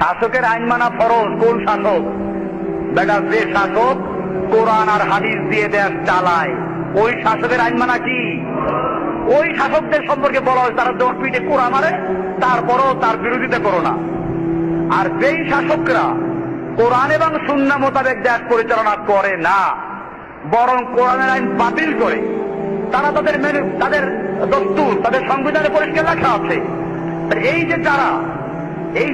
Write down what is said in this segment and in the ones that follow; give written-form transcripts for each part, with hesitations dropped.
শাসকের আইন মানা ফরজ। কোন শাসক? বেটা যে শাসক কোরআন আর হাদিস দিয়ে দেশ চালায়, ওই শাসকের আইন মানা কি? ওই শাসকদের সম্পর্কে বলা হয় তারা দশ পিঠে কোরআন মারে, তারপরও তার বিরোধিতা করো না। আর যেই শাসকরা কোরআন এবং সুন্নাহ মোতাবেক দেশ পরিচালনা করে না, বরং কোরআনের আইন বাতিল করে, তারা তাদের দস্তুর, তাদের সংবিধানে পরিষ্কার লেখা আছে, এই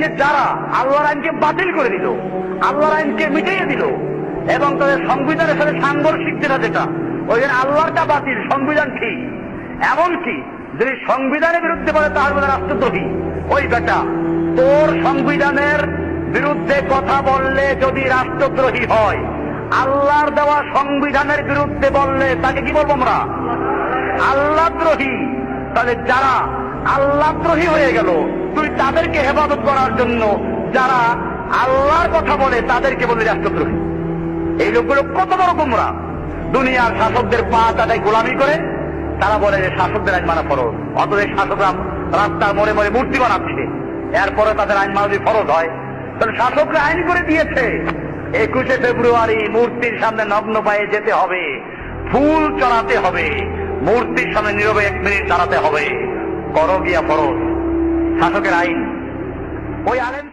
যে যারা আল্লাহর আইনকে বাতিল করে দিল, আল্লাহর আইনকে মিটিয়ে দিল, এবং তাদের সংবিধানের সাথে সাংঘর্ষিক যেটা ওই আল্লাহরটা বাতিল, সংবিধান ঠিক, এমনকি যদি সংবিধানের বিরুদ্ধে বলে তার বলে রাষ্ট্রদ্রোহী। ওই বেটা, তোর সংবিধানের বিরুদ্ধে কথা বললে যদি রাষ্ট্রদ্রোহী হয়, আল্লাহর দেওয়া সংবিধানের বিরুদ্ধে বললে তাকে কি বলবো আমরা? আল্লাহদ্রোহী। তাহলে যারা আল্লাহদ্রোহী হয়ে গেল, তুই তাদেরকে হেফাজত করার জন্য যারা আল্লাহর কথা বলে তাদেরকে বলে রাষ্ট্রদ্রোহী। এই লোকগুলো কত বড় গোমরা! দুনিয়ার শাসকদের পা তাদের গোলামি করে তারা বলে যে শাসকদের আইন মানা ফরজ। অতএব শাসকরা রাস্তার মোড়ে মোড়ে মূর্তি বানাচ্ছে, এরপরে তাদের আইন মানা যদি ফরজ হয়, তাহলে শাসকরা আইন করে দিয়েছে 21শে ফেব্রুয়ারি মূর্তির সামনে নগ্ন পায়ে যেতে হবে, ফুল চড়াতে হবে, মূর্তির সামনে নীরবে 1 মিনিট দাঁড়াতে হবে। করো গিয়া ফরজ, শাসকের আইন। ওই আলেম